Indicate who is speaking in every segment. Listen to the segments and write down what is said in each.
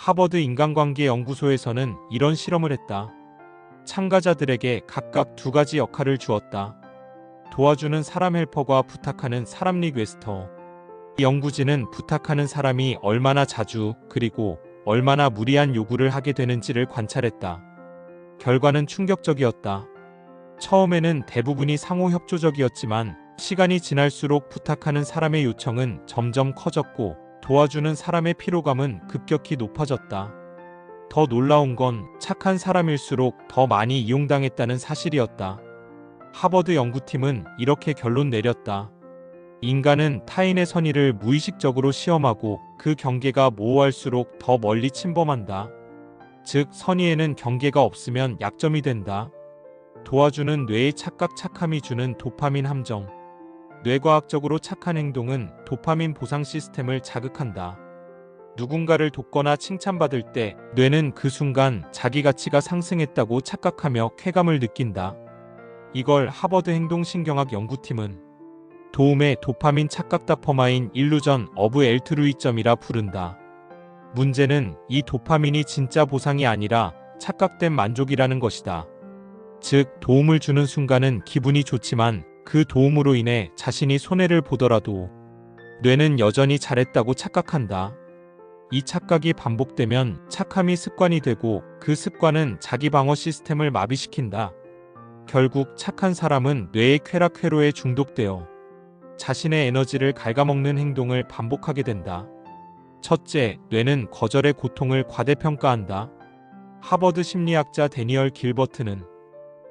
Speaker 1: 하버드 인간관계 연구소에서는 이런 실험을 했다. 참가자들에게 각각 두 가지 역할을 주었다. 도와주는 사람 헬퍼과 부탁하는 사람 리퀘스터. 이 연구진은 부탁하는 사람이 얼마나 자주 그리고 얼마나 무리한 요구를 하게 되는지를 관찰했다. 결과는 충격적이었다. 처음에는 대부분이 상호 협조적이었지만 시간이 지날수록 부탁하는 사람의 요청은 점점 커졌고 도와주는 사람의 피로감은 급격히 높아졌다. 더 놀라운 건 착한 사람일수록 더 많이 이용당했다는 사실이었다. 하버드 연구팀은 이렇게 결론 내렸다. 인간은 타인의 선의를 무의식적으로 시험하고 그 경계가 모호할수록 더 멀리 침범한다. 즉, 선의에는 경계가 없으면 약점이 된다. 도와주는 뇌의 착각 착함이 주는 도파민 함정. 뇌과학적으로 착한 행동은 도파민 보상 시스템을 자극한다. 누군가를 돕거나 칭찬받을 때 뇌는 그 순간 자기 가치가 상승했다고 착각하며 쾌감을 느낀다. 이걸 하버드 행동신경학 연구팀은 도움의 도파민 착각 다퍼마인 일루전 어브 엘트루이점이라 부른다. 문제는 이 도파민이 진짜 보상이 아니라 착각된 만족이라는 것이다. 즉, 도움을 주는 순간은 기분이 좋지만 그 도움으로 인해 자신이 손해를 보더라도 뇌는 여전히 잘했다고 착각한다. 이 착각이 반복되면 착함이 습관이 되고 그 습관은 자기 방어 시스템을 마비시킨다. 결국 착한 사람은 뇌의 쾌락 회로에 중독되어 자신의 에너지를 갉아먹는 행동을 반복하게 된다. 첫째, 뇌는 거절의 고통을 과대평가한다. 하버드 심리학자 데니얼 길버트는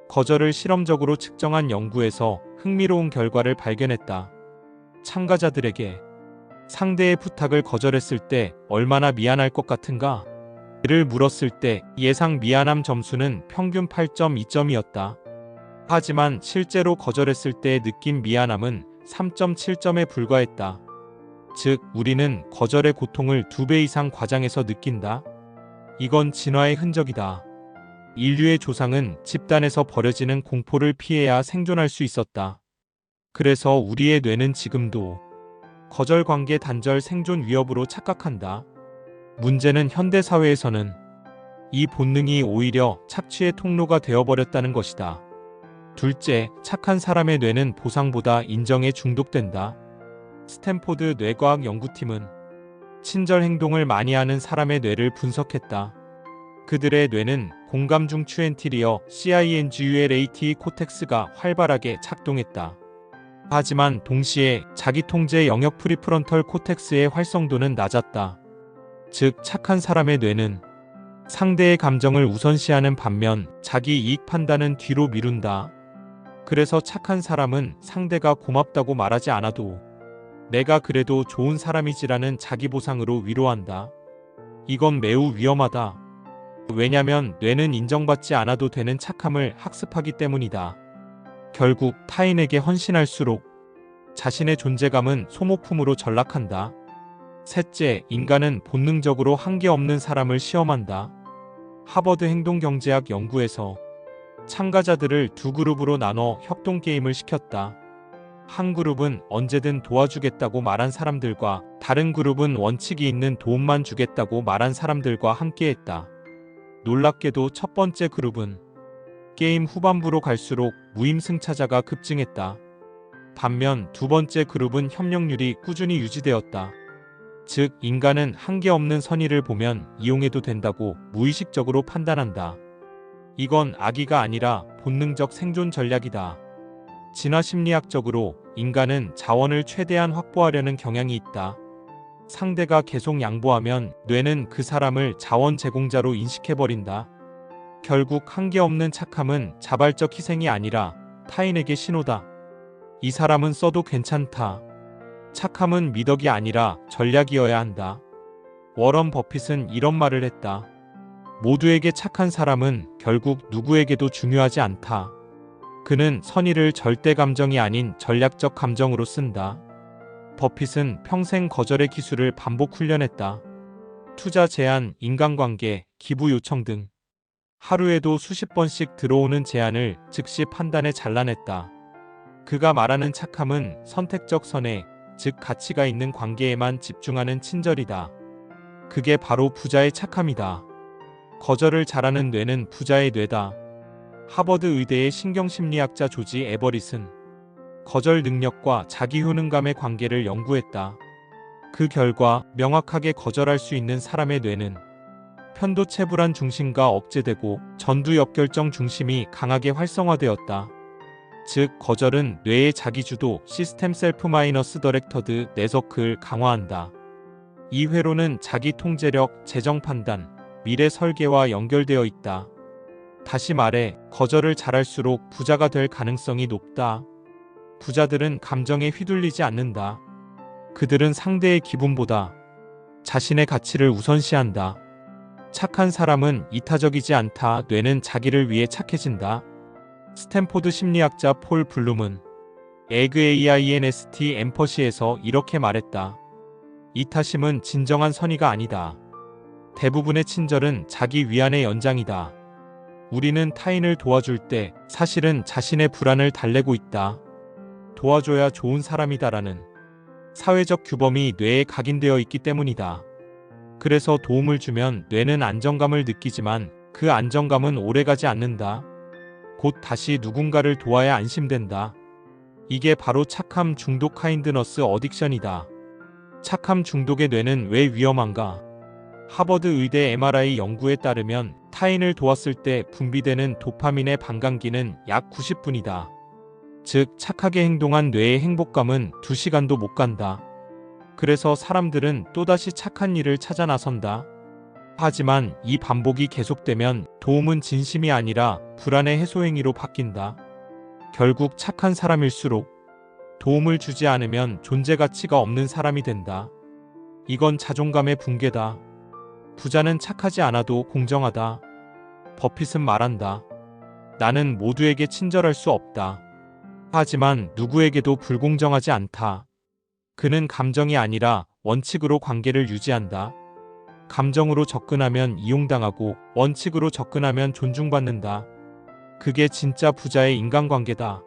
Speaker 1: 거절을 실험적으로 측정한 연구에서 흥미로운 결과를 발견했다. 참가자들에게 상대의 부탁을 거절했을 때 얼마나 미안할 것 같은가? 를 물었을 때 예상 미안함 점수는 평균 8.2점이었다. 하지만 실제로 거절했을 때 느낀 미안함은 3.7점에 불과했다. 즉, 우리는 거절의 고통을 2배 이상 과장해서 느낀다. 이건 진화의 흔적이다. 인류의 조상은 집단에서 벌어지는 공포를 피해야 생존할 수 있었다. 그래서 우리의 뇌는 지금도 거절 관계 단절 생존 위협으로 착각한다. 문제는 현대 사회에서는 이 본능이 오히려 착취의 통로가 되어버렸다는 것이다. 둘째, 착한 사람의 뇌는 보상보다 인정에 중독된다. 스탠포드 뇌과학 연구팀은 친절 행동을 많이 하는 사람의 뇌를 분석했다. 그들의 뇌는 공감 중추 엔티리어 CINGULATE 코텍스가 활발하게 작동했다. 하지만 동시에 자기 통제 영역 프리프런털 코텍스의 활성도는 낮았다. 즉, 착한 사람의 뇌는 상대의 감정을 우선시하는 반면 자기 이익 판단은 뒤로 미룬다. 그래서 착한 사람은 상대가 고맙다고 말하지 않아도 내가 그래도 좋은 사람이지라는 자기 보상으로 위로한다. 이건 매우 위험하다. 왜냐면 뇌는 인정받지 않아도 되는 착함을 학습하기 때문이다. 결국 타인에게 헌신할수록 자신의 존재감은 소모품으로 전락한다. 셋째, 인간은 본능적으로 한계 없는 사람을 시험한다. 하버드 행동경제학 연구에서 참가자들을 두 그룹으로 나눠 협동게임을 시켰다. 한 그룹은 언제든 도와주겠다고 말한 사람들과 다른 그룹은 원칙이 있는 도움만 주겠다고 말한 사람들과 함께했다. 놀랍게도 첫 번째 그룹은 게임 후반부로 갈수록 무임승차자가 급증했다. 반면 두 번째 그룹은 협력률이 꾸준히 유지되었다. 즉, 인간은 한계 없는 선의를 보면 이용해도 된다고 무의식적으로 판단한다. 이건 악의가 아니라 본능적 생존 전략이다. 진화 심리학적으로 인간은 자원을 최대한 확보하려는 경향이 있다. 상대가 계속 양보하면 뇌는 그 사람을 자원 제공자로 인식해버린다. 결국 한계 없는 착함은 자발적 희생이 아니라 타인에게 신호다. 이 사람은 써도 괜찮다. 착함은 미덕이 아니라 전략이어야 한다. 워런 버핏은 이런 말을 했다. 모두에게 착한 사람은 결국 누구에게도 중요하지 않다. 그는 선의를 절대 감정이 아닌 전략적 감정으로 쓴다. 버핏은 평생 거절의 기술을 반복 훈련했다. 투자 제안, 인간관계, 기부 요청 등 하루에도 수십 번씩 들어오는 제안을 즉시 판단해 잘라냈다. 그가 말하는 착함은 선택적 선행, 즉 가치가 있는 관계에만 집중하는 친절이다. 그게 바로 부자의 착함이다. 거절을 잘하는 뇌는 부자의 뇌다. 하버드 의대의 신경심리학자 조지 에버릿은 거절 능력과 자기 효능감의 관계를 연구했다. 그 결과 명확하게 거절할 수 있는 사람의 뇌는 편도체불안 중심과 억제되고 전두엽결정 중심이 강하게 활성화되었다. 즉, 거절은 뇌의 자기주도 시스템 셀프 마이너스 더렉터드 네서클을 강화한다. 이 회로는 자기 통제력, 재정 판단, 미래 설계와 연결되어 있다. 다시 말해, 거절을 잘할수록 부자가 될 가능성이 높다. 부자들은 감정에 휘둘리지 않는다. 그들은 상대의 기분보다 자신의 가치를 우선시한다. 착한 사람은 이타적이지 않다. 뇌는 자기를 위해 착해진다. 스탠포드 심리학자 폴 블룸은 AGAINST 엠퍼시에서 이렇게 말했다. 이타심은 진정한 선의가 아니다. 대부분의 친절은 자기 위안의 연장이다. 우리는 타인을 도와줄 때 사실은 자신의 불안을 달래고 있다. 도와줘야 좋은 사람이다라는 사회적 규범이 뇌에 각인되어 있기 때문이다. 그래서 도움을 주면 뇌는 안정감을 느끼지만 그 안정감은 오래가지 않는다. 곧 다시 누군가를 도와야 안심된다. 이게 바로 착함 중독 카인드너스 어딕션이다. 착함 중독의 뇌는 왜 위험한가? 하버드 의대 MRI 연구에 따르면 타인을 도왔을 때 분비되는 도파민의 반감기는 약 90분이다. 즉, 착하게 행동한 뇌의 행복감은 2시간도 못 간다. 그래서 사람들은 또다시 착한 일을 찾아 나선다. 하지만 이 반복이 계속되면 도움은 진심이 아니라 불안의 해소 행위로 바뀐다. 결국 착한 사람일수록 도움을 주지 않으면 존재 가치가 없는 사람이 된다. 이건 자존감의 붕괴다. 부자는 착하지 않아도 공정하다. 버핏은 말한다. 나는 모두에게 친절할 수 없다. 하지만 누구에게도 불공정하지 않다. 그는 감정이 아니라 원칙으로 관계를 유지한다. 감정으로 접근하면 이용당하고 원칙으로 접근하면 존중받는다. 그게 진짜 부자의 인간관계다.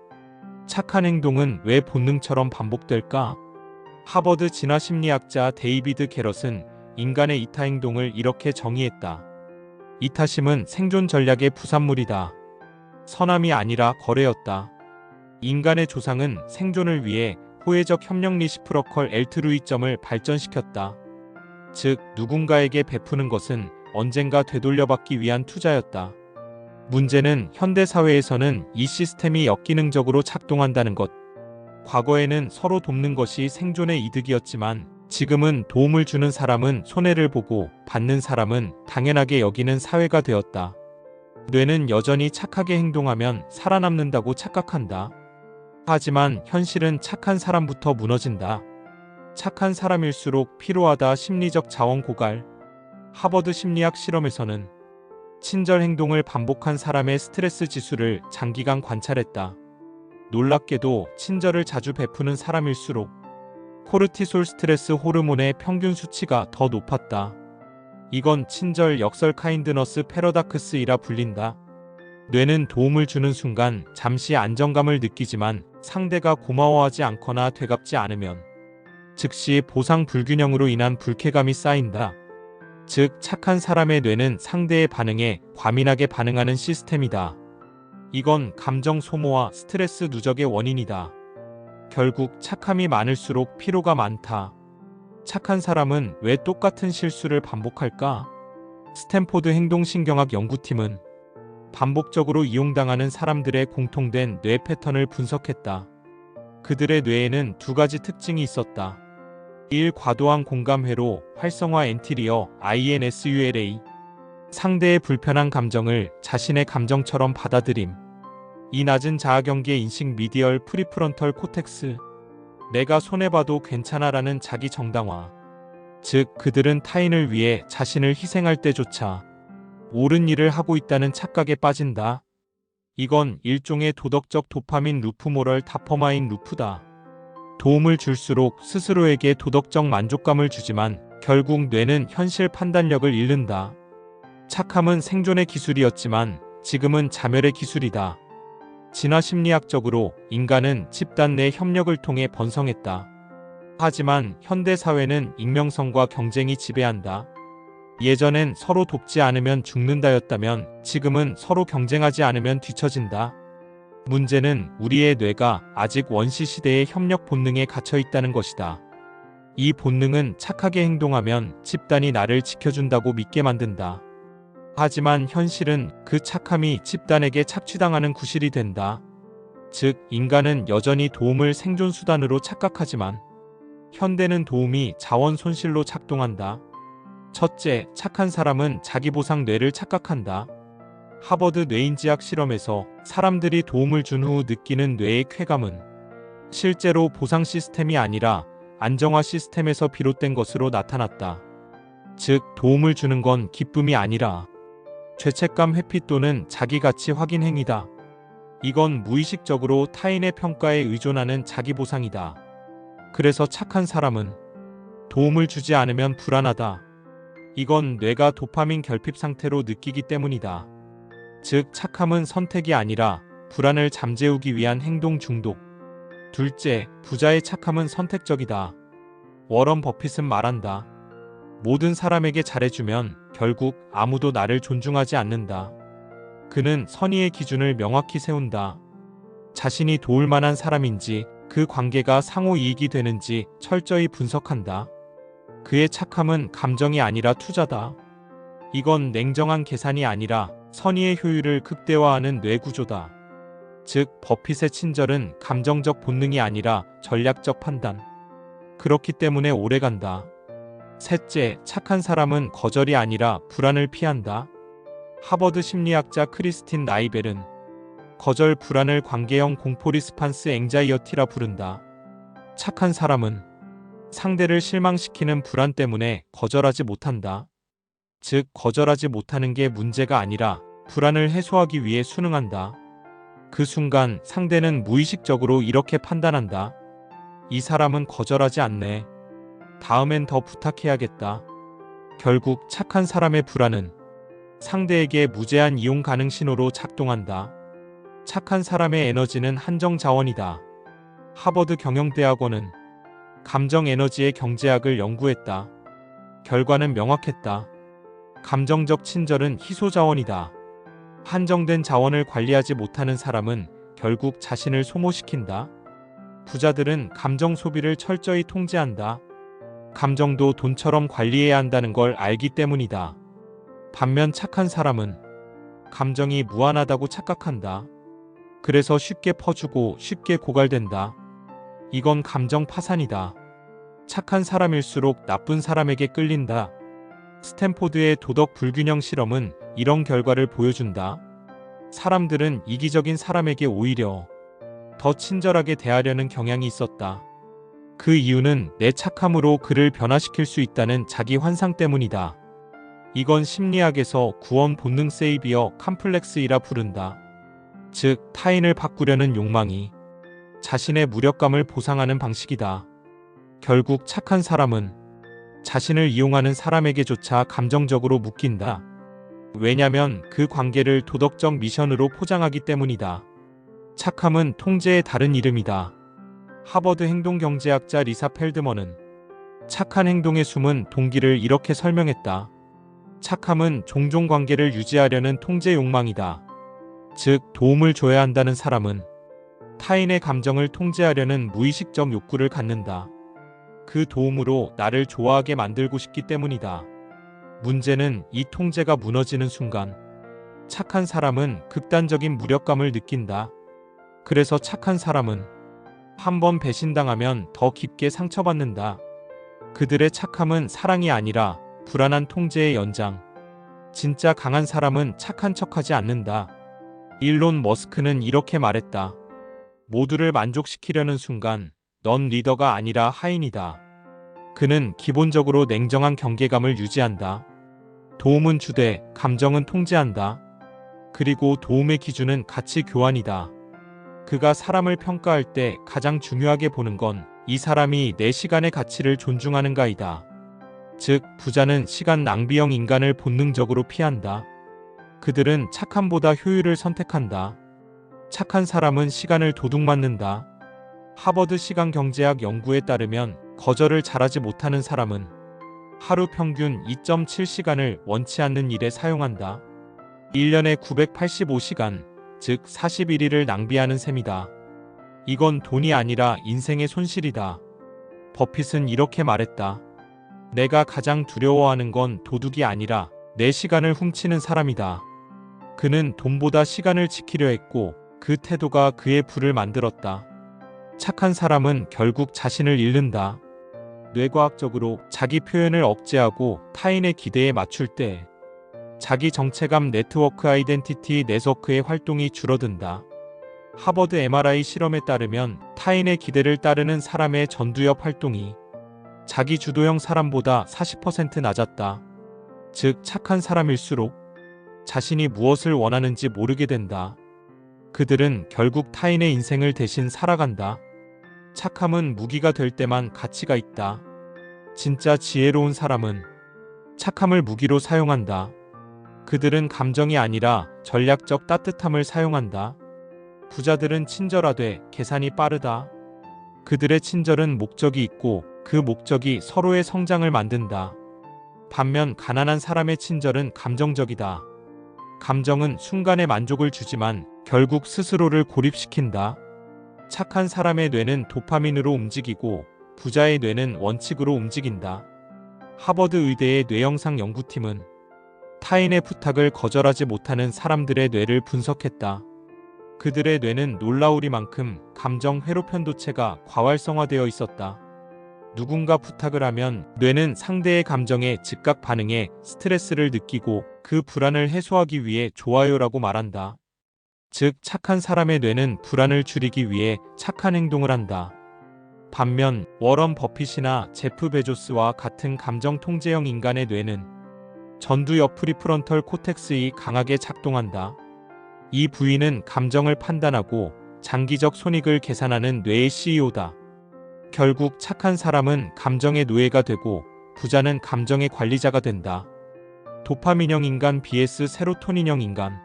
Speaker 1: 착한 행동은 왜 본능처럼 반복될까? 하버드 진화심리학자 데이비드 게럿은 인간의 이타 행동을 이렇게 정의했다. 이타심은 생존 전략의 부산물이다. 선함이 아니라 거래였다. 인간의 조상은 생존을 위해 호혜적 협력 리시프러컬 엘트루이점을 발전시켰다. 즉, 누군가에게 베푸는 것은 언젠가 되돌려받기 위한 투자였다. 문제는 현대 사회에서는 이 시스템이 역기능적으로 작동한다는 것. 과거에는 서로 돕는 것이 생존의 이득이었지만 지금은 도움을 주는 사람은 손해를 보고 받는 사람은 당연하게 여기는 사회가 되었다. 뇌는 여전히 착하게 행동하면 살아남는다고 착각한다. 하지만 현실은 착한 사람부터 무너진다. 착한 사람일수록 피로하다. 심리적 자원 고갈. 하버드 심리학 실험에서는 친절 행동을 반복한 사람의 스트레스 지수를 장기간 관찰했다. 놀랍게도 친절을 자주 베푸는 사람일수록 코르티솔 스트레스 호르몬의 평균 수치가 더 높았다. 이건 친절 역설 카인드너스 패러닥스이라 불린다. 뇌는 도움을 주는 순간 잠시 안정감을 느끼지만 상대가 고마워하지 않거나 되갚지 않으면 즉시 보상 불균형으로 인한 불쾌감이 쌓인다. 즉, 착한 사람의 뇌는 상대의 반응에 과민하게 반응하는 시스템이다. 이건 감정 소모와 스트레스 누적의 원인이다. 결국 착함이 많을수록 피로가 많다. 착한 사람은 왜 똑같은 실수를 반복할까? 스탠포드 행동신경학 연구팀은 반복적으로 이용당하는 사람들의 공통된 뇌 패턴을 분석했다. 그들의 뇌에는 2가지 특징이 있었다. 1. 과도한 공감회로 활성화 엔티리어 INSULA. 상대의 불편한 감정을 자신의 감정처럼 받아들임. 이 낮은 자아경계 인식 미디얼 프리프론털 코텍스. 내가 손해봐도 괜찮아라는 자기 정당화. 즉, 그들은 타인을 위해 자신을 희생할 때조차 옳은 일을 하고 있다는 착각에 빠진다. 이건 일종의 도덕적 도파민 루프 모럴 다퍼마인 루프다. 도움을 줄수록 스스로에게 도덕적 만족감을 주지만 결국 뇌는 현실 판단력을 잃는다. 착함은 생존의 기술이었지만 지금은 자멸의 기술이다. 진화심리학적으로 인간은 집단 내 협력을 통해 번성했다. 하지만 현대 사회는 익명성과 경쟁이 지배한다. 예전엔 서로 돕지 않으면 죽는다였다면 지금은 서로 경쟁하지 않으면 뒤처진다. 문제는 우리의 뇌가 아직 원시 시대의 협력 본능에 갇혀 있다는 것이다. 이 본능은 착하게 행동하면 집단이 나를 지켜준다고 믿게 만든다. 하지만 현실은 그 착함이 집단에게 착취당하는 구실이 된다. 즉, 인간은 여전히 도움을 생존수단으로 착각하지만 현대는 도움이 자원 손실로 작동한다. 첫째, 착한 사람은 자기보상 뇌를 착각한다. 하버드 뇌인지학 실험에서 사람들이 도움을 준 후 느끼는 뇌의 쾌감은 실제로 보상 시스템이 아니라 안정화 시스템에서 비롯된 것으로 나타났다. 즉, 도움을 주는 건 기쁨이 아니라 죄책감 회피 또는 자기가치 확인 행위다. 이건 무의식적으로 타인의 평가에 의존하는 자기보상이다. 그래서 착한 사람은 도움을 주지 않으면 불안하다. 이건 뇌가 도파민 결핍 상태로 느끼기 때문이다. 즉, 착함은 선택이 아니라 불안을 잠재우기 위한 행동 중독. 둘째, 부자의 착함은 선택적이다. 워런 버핏은 말한다. 모든 사람에게 잘해주면 결국 아무도 나를 존중하지 않는다. 그는 선의의 기준을 명확히 세운다. 자신이 도울 만한 사람인지 그 관계가 상호 이익이 되는지 철저히 분석한다. 그의 착함은 감정이 아니라 투자다. 이건 냉정한 계산이 아니라 선의의 효율을 극대화하는 뇌구조다. 즉, 버핏의 친절은 감정적 본능이 아니라 전략적 판단. 그렇기 때문에 오래간다. 셋째, 착한 사람은 거절이 아니라 불안을 피한다. 하버드 심리학자 크리스틴 나이벨은 거절 불안을 관계형 공포 리스판스 앵자이어티라 부른다. 착한 사람은 상대를 실망시키는 불안 때문에 거절하지 못한다. 즉, 거절하지 못하는 게 문제가 아니라 불안을 해소하기 위해 순응한다. 그 순간 상대는 무의식적으로 이렇게 판단한다. 이 사람은 거절하지 않네. 다음엔 더 부탁해야겠다. 결국 착한 사람의 불안은 상대에게 무제한 이용 가능 신호로 작동한다. 착한 사람의 에너지는 한정 자원이다. 하버드 경영대학원은 감정 에너지의 경제학을 연구했다. 결과는 명확했다. 감정적 친절은 희소 자원이다. 한정된 자원을 관리하지 못하는 사람은 결국 자신을 소모시킨다. 부자들은 감정 소비를 철저히 통제한다. 감정도 돈처럼 관리해야 한다는 걸 알기 때문이다. 반면 착한 사람은 감정이 무한하다고 착각한다. 그래서 쉽게 퍼주고 쉽게 고갈된다. 이건 감정 파산이다. 착한 사람일수록 나쁜 사람에게 끌린다. 스탠포드의 도덕 불균형 실험은 이런 결과를 보여준다. 사람들은 이기적인 사람에게 오히려 더 친절하게 대하려는 경향이 있었다. 그 이유는 내 착함으로 그를 변화시킬 수 있다는 자기 환상 때문이다. 이건 심리학에서 구원 본능 세이비어 컴플렉스이라 부른다. 즉, 타인을 바꾸려는 욕망이 자신의 무력감을 보상하는 방식이다. 결국 착한 사람은 자신을 이용하는 사람에게조차 감정적으로 묶인다. 왜냐면 그 관계를 도덕적 미션으로 포장하기 때문이다. 착함은 통제의 다른 이름이다. 하버드 행동경제학자 리사 펠드먼은 착한 행동의 숨은 동기를 이렇게 설명했다. 착함은 종종 관계를 유지하려는 통제 욕망이다. 즉, 도움을 줘야 한다는 사람은 타인의 감정을 통제하려는 무의식적 욕구를 갖는다. 그 도움으로 나를 좋아하게 만들고 싶기 때문이다. 문제는 이 통제가 무너지는 순간 착한 사람은 극단적인 무력감을 느낀다. 그래서 착한 사람은 한 번 배신당하면 더 깊게 상처받는다. 그들의 착함은 사랑이 아니라 불안한 통제의 연장. 진짜 강한 사람은 착한 척하지 않는다. 일론 머스크는 이렇게 말했다. 모두를 만족시키려는 순간 넌 리더가 아니라 하인이다. 그는 기본적으로 냉정한 경계감을 유지한다. 도움은 주되 감정은 통제한다. 그리고 도움의 기준은 가치 교환이다. 그가 사람을 평가할 때 가장 중요하게 보는 건 이 사람이 내 시간의 가치를 존중하는가이다. 즉, 부자는 시간 낭비형 인간을 본능적으로 피한다. 그들은 착함보다 효율을 선택한다. 착한 사람은 시간을 도둑맞는다. 하버드 시간경제학 연구에 따르면 거절을 잘하지 못하는 사람은 하루 평균 2.7시간을 원치 않는 일에 사용한다. 1년에 985시간, 즉 41일을 낭비하는 셈이다. 이건 돈이 아니라 인생의 손실이다. 버핏은 이렇게 말했다. 내가 가장 두려워하는 건 도둑이 아니라 내 시간을 훔치는 사람이다. 그는 돈보다 시간을 지키려 했고 그 태도가 그의 부를 만들었다. 착한 사람은 결국 자신을 잃는다. 뇌과학적으로 자기 표현을 억제하고 타인의 기대에 맞출 때 자기 정체감 네트워크 아이덴티티 네트워크의 활동이 줄어든다. 하버드 MRI 실험에 따르면 타인의 기대를 따르는 사람의 전두엽 활동이 자기 주도형 사람보다 40% 낮았다. 즉 착한 사람일수록 자신이 무엇을 원하는지 모르게 된다. 그들은 결국 타인의 인생을 대신 살아간다. 착함은 무기가 될 때만 가치가 있다. 진짜 지혜로운 사람은 착함을 무기로 사용한다. 그들은 감정이 아니라 전략적 따뜻함을 사용한다. 부자들은 친절하되 계산이 빠르다. 그들의 친절은 목적이 있고 그 목적이 서로의 성장을 만든다. 반면 가난한 사람의 친절은 감정적이다. 감정은 순간의 만족을 주지만 결국 스스로를 고립시킨다. 착한 사람의 뇌는 도파민으로 움직이고 부자의 뇌는 원칙으로 움직인다. 하버드 의대의 뇌영상 연구팀은 타인의 부탁을 거절하지 못하는 사람들의 뇌를 분석했다. 그들의 뇌는 놀라우리만큼 감정 회로 편도체가 과활성화되어 있었다. 누군가 부탁을 하면 뇌는 상대의 감정에 즉각 반응해 스트레스를 느끼고 그 불안을 해소하기 위해 좋아요라고 말한다. 즉 착한 사람의 뇌는 불안을 줄이기 위해 착한 행동을 한다. 반면 워런 버핏이나 제프 베조스와 같은 감정 통제형 인간의 뇌는 전두엽 프리프론털 코텍스이 강하게 작동한다. 이 부위는 감정을 판단하고 장기적 손익을 계산하는 뇌의 CEO다. 결국 착한 사람은 감정의 노예가 되고 부자는 감정의 관리자가 된다. 도파민형 인간 vs 세로토닌형 인간.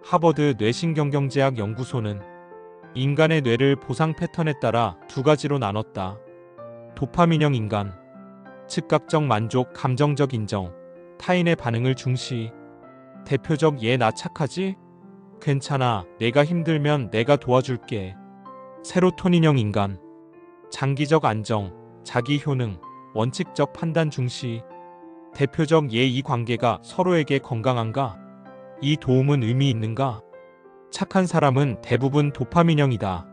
Speaker 1: 하버드 뇌신경경제학 연구소는 인간의 뇌를 보상 패턴에 따라 두 가지로 나눴다. 도파민형 인간, 즉각적 만족, 감정적 인정, 타인의 반응을 중시. 대표적 예 나 착하지? 괜찮아, 내가 힘들면 내가 도와줄게. 세로토닌형 인간, 장기적 안정, 자기 효능, 원칙적 판단 중시. 대표적 예 이 관계가 서로에게 건강한가? 이 도움은 의미 있는가? 착한 사람은 대부분 도파민형이다.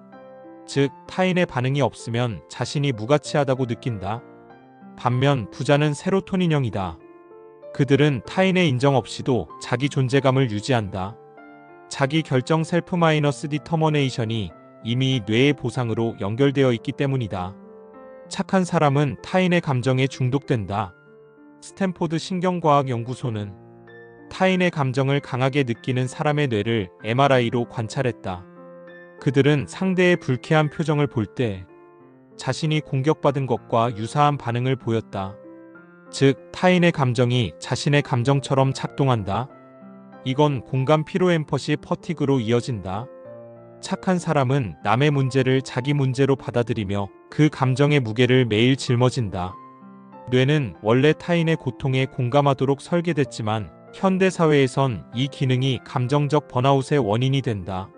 Speaker 1: 즉 타인의 반응이 없으면 자신이 무가치하다고 느낀다. 반면 부자는 세로토닌형이다. 그들은 타인의 인정 없이도 자기 존재감을 유지한다. 자기 결정 셀프 마이너스 디터머네이션이 이미 뇌의 보상으로 연결되어 있기 때문이다. 착한 사람은 타인의 감정에 중독된다. 스탠포드 신경과학 연구소는 타인의 감정을 강하게 느끼는 사람의 뇌를 MRI로 관찰했다. 그들은 상대의 불쾌한 표정을 볼 때 자신이 공격받은 것과 유사한 반응을 보였다. 즉, 타인의 감정이 자신의 감정처럼 작동한다. 이건 공감 피로 엠퍼시 퍼티그로 이어진다. 착한 사람은 남의 문제를 자기 문제로 받아들이며 그 감정의 무게를 매일 짊어진다. 뇌는 원래 타인의 고통에 공감하도록 설계됐지만 현대 사회에선 이 기능이 감정적 번아웃의 원인이 된다.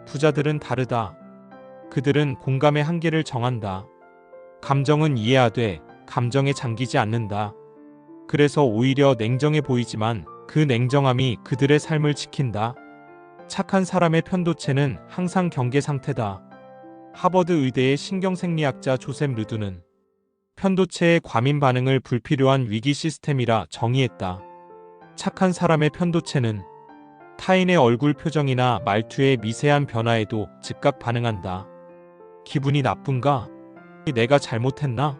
Speaker 1: 부자들은 다르다. 그들은 공감의 한계를 정한다. 감정은 이해하되 감정에 잠기지 않는다. 그래서 오히려 냉정해 보이지만 그 냉정함이 그들의 삶을 지킨다. 착한 사람의 편도체는 항상 경계 상태다. 하버드 의대의 신경생리학자 조셉 르두는 편도체의 과민 반응을 불필요한 위기 시스템이라 정의했다. 착한 사람의 편도체는 타인의 얼굴 표정이나 말투의 미세한 변화에도 즉각 반응한다. 기분이 나쁜가? 내가 잘못했나?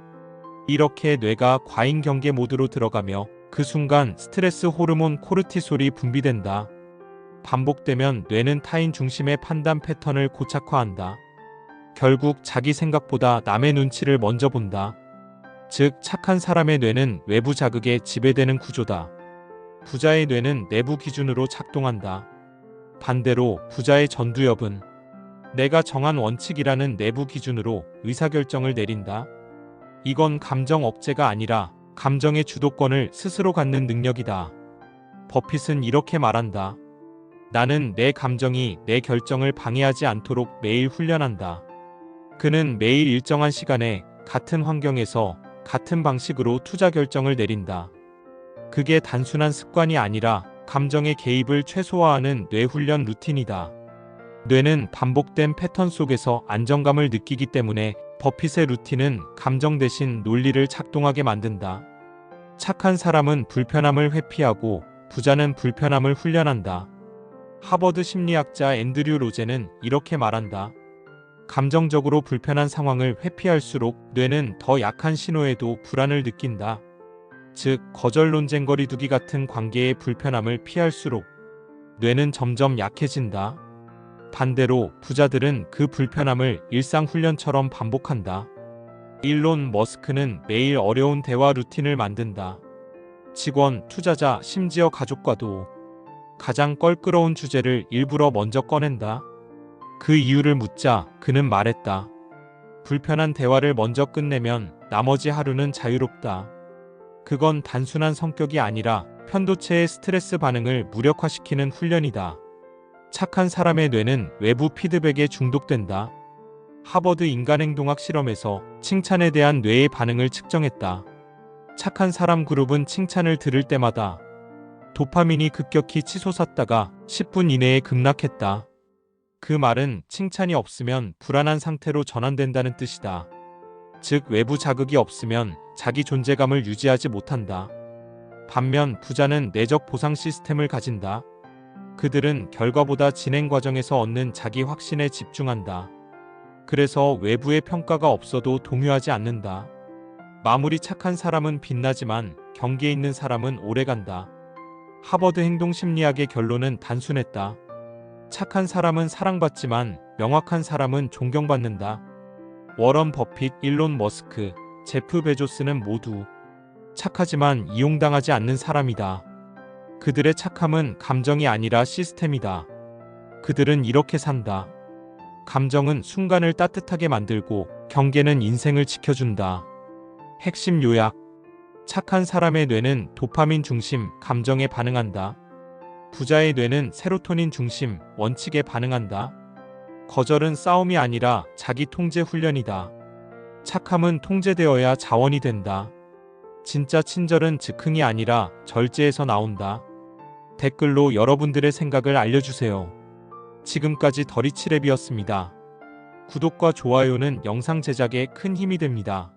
Speaker 1: 이렇게 뇌가 과잉 경계 모드로 들어가며 그 순간 스트레스 호르몬 코르티솔이 분비된다. 반복되면 뇌는 타인 중심의 판단 패턴을 고착화한다. 결국 자기 생각보다 남의 눈치를 먼저 본다. 즉 착한 사람의 뇌는 외부 자극에 지배되는 구조다. 부자의 뇌는 내부 기준으로 작동한다. 반대로 부자의 전두엽은 내가 정한 원칙이라는 내부 기준으로 의사결정을 내린다. 이건 감정 억제가 아니라 감정의 주도권을 스스로 갖는 능력이다. 버핏은 이렇게 말한다. 나는 내 감정이 내 결정을 방해하지 않도록 매일 훈련한다. 그는 매일 일정한 시간에 같은 환경에서 같은 방식으로 투자 결정을 내린다. 그게 단순한 습관이 아니라 감정의 개입을 최소화하는 뇌 훈련 루틴이다. 뇌는 반복된 패턴 속에서 안정감을 느끼기 때문에 버핏의 루틴은 감정 대신 논리를 작동하게 만든다. 착한 사람은 불편함을 회피하고 부자는 불편함을 훈련한다. 하버드 심리학자 앤드류 로제는 이렇게 말한다. 감정적으로 불편한 상황을 회피할수록 뇌는 더 약한 신호에도 불안을 느낀다. 즉, 거절 논쟁거리 두기 같은 관계의 불편함을 피할수록 뇌는 점점 약해진다. 반대로 부자들은 그 불편함을 일상 훈련처럼 반복한다. 일론 머스크는 매일 어려운 대화 루틴을 만든다. 직원, 투자자, 심지어 가족과도 가장 껄끄러운 주제를 일부러 먼저 꺼낸다. 그 이유를 묻자 그는 말했다. 불편한 대화를 먼저 끝내면 나머지 하루는 자유롭다. 그건 단순한 성격이 아니라 편도체의 스트레스 반응을 무력화시키는 훈련이다. 착한 사람의 뇌는 외부 피드백에 중독된다. 하버드 인간행동학 실험에서 칭찬에 대한 뇌의 반응을 측정했다. 착한 사람 그룹은 칭찬을 들을 때마다 도파민이 급격히 치솟았다가 10분 이내에 급락했다. 그 말은 칭찬이 없으면 불안한 상태로 전환된다는 뜻이다. 즉, 외부 자극이 없으면 자기 존재감을 유지하지 못한다. 반면 부자는 내적 보상 시스템을 가진다. 그들은 결과보다 진행 과정에서 얻는 자기 확신에 집중한다. 그래서 외부의 평가가 없어도 동요하지 않는다. 마무리 착한 사람은 빛나지만 경계에 있는 사람은 오래간다. 하버드 행동심리학의 결론은 단순했다. 착한 사람은 사랑받지만 명확한 사람은 존경받는다. 워런 버핏, 일론 머스크, 제프 베조스는 모두 착하지만 이용당하지 않는 사람이다. 그들의 착함은 감정이 아니라 시스템이다. 그들은 이렇게 산다. 감정은 순간을 따뜻하게 만들고 경계는 인생을 지켜준다. 핵심 요약. 착한 사람의 뇌는 도파민 중심 감정에 반응한다. 부자의 뇌는 세로토닌 중심 원칙에 반응한다. 거절은 싸움이 아니라 자기 통제 훈련이다. 착함은 통제되어야 자원이 된다. 진짜 친절은 즉흥이 아니라 절제에서 나온다. 댓글로 여러분들의 생각을 알려주세요. 지금까지 더리치랩이었습니다. 구독과 좋아요는 영상 제작에 큰 힘이 됩니다.